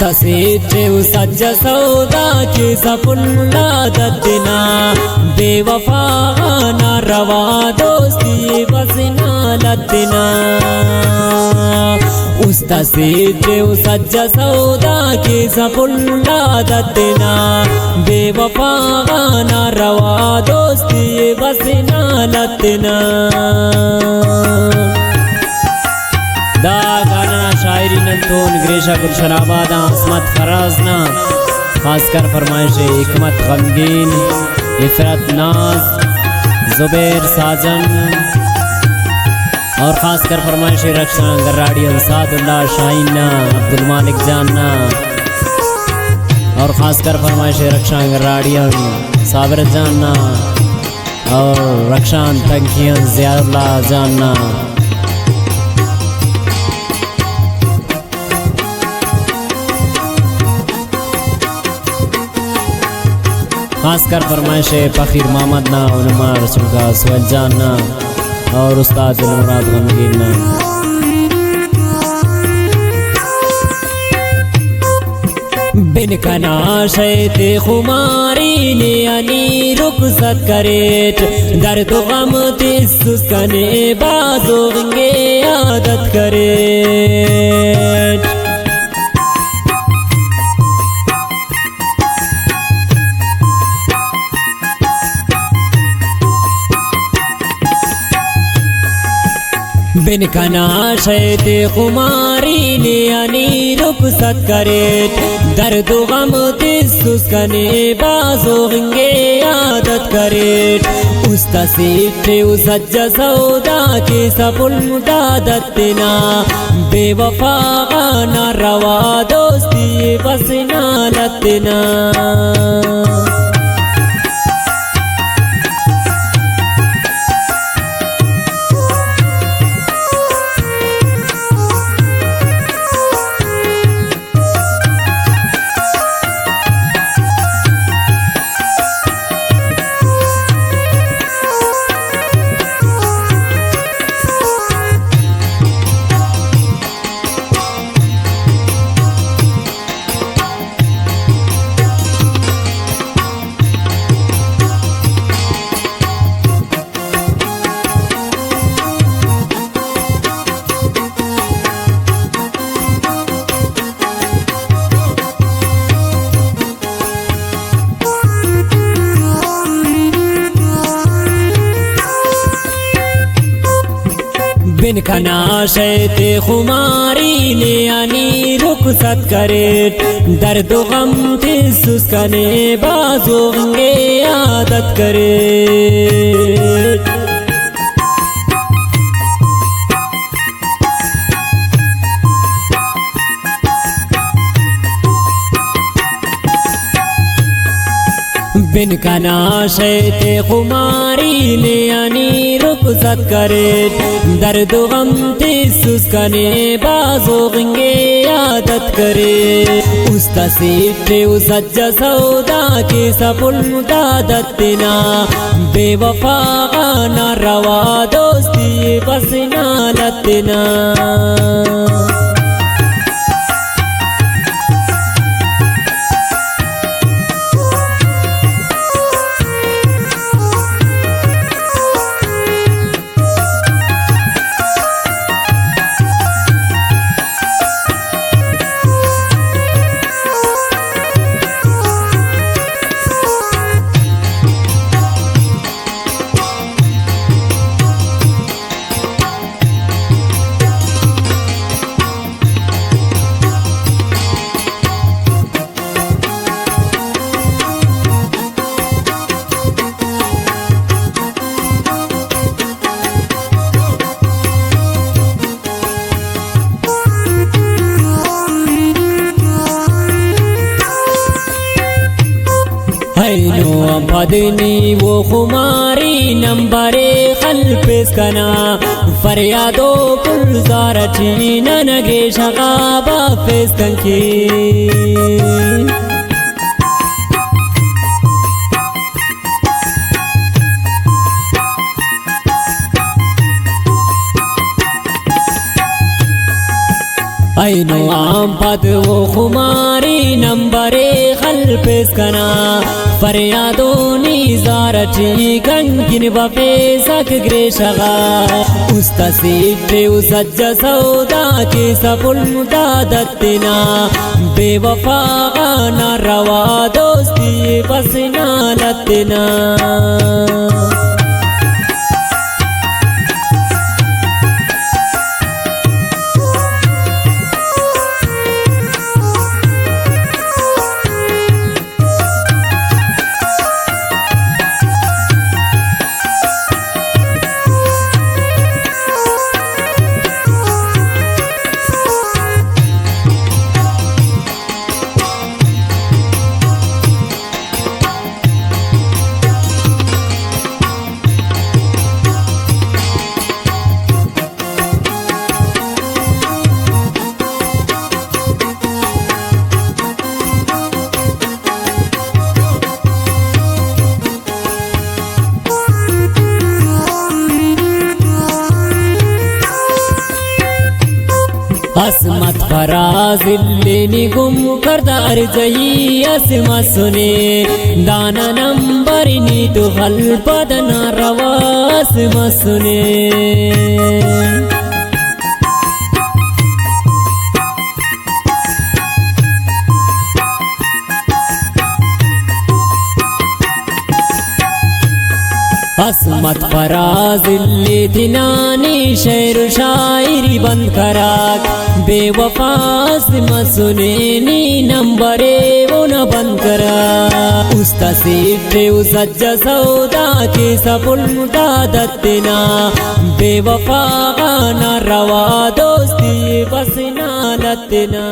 तसेचे सज्ज सौदा के सपुन्ना दत्तना बेवफा ना रवा दोस्ती बसना लतना उस तसेचे सज्ज सौदा के सपुन्ना दत्तना बेवफा ना रवा दोस्ती बसना लतना। दा गाना शायरी नंतोन ग्रेशा गुलशनाबाद असमत फराजना खासकर फरमाइश हिकमत गमगीन इफरत नाज जुबैर साजन और खासकर फरमाइश रक्षा गराड़ी अंसादुल्लाह शाहीना अब्दुल मालिक जानना और खासकर फरमाइश रक्षा गराड़ी साबिर जानना और रक्षान तंकियन ज़ियाउल्लाह जानना। खासकर फरमाइश फ़कीर मोहम्मद ना उनमा रसूल का सुहेल जान ना और उस्ताद मुराद गमगीन ना। बिन कना शैते खुमारी ने अनी रुखसत करेट दर्द गम तिस्सुस्कने बाज़ोंगे आदत करेट। बिन कना शैते खुमारी ने अनी रुखसत करेट दर्द गम तिस्सुस्कने बाज़ोंगे आदत करेट। उस तसीफ़े सज्ज सौदा के सपुन्ना दत्तना बेवफा ना रवा दोस्ती बसना लतना। बिन कना शैते खुमारी ने अनी रुखसत करेट दर्द गम तिस्सुस्कने बाज़ोंगे आदत करेट। बिन कना शैते खुमारी ने अनी रुखसत करेट दर्द गम तिस्सुस्कने बाज़ोंगे आदत करेट। उस तसीफ़े सज्ज सौदा के सपुन्ना दत्तना बेवफा ना रवा दोस्ती बसना लतना। बदनी वो खुमारी नंबरे खल पेश कना फरियादो पुलजारची ननगे शगाबा फेस कंकी। ऐनो आम पद वो खुमारी नंबरे खल पेश कना फरियादोनी ज़ारची गंगिन बफे सक ग्रेशगा उस्ता सीटे उसज्ज सौदा के सपुल मुदादत्तिना बेवफा ना रवा दोस्ती बस ना लत्तिना असमत फराजिल्लेनी गुम करदार जही असमा सुने दाना नंबरनी तो हल पदना रवा असमा सुने असमत फराजिल्ले दिनानी शेर शायरी बंद कराक बेवफास मसुनेनी नंबरे वो न बंद करा उस्ता सीटे उसज्ज सौदा के सपुल मुदादत्तिना बेवफा ना रवा दोस्ती बस ना लत्तिना।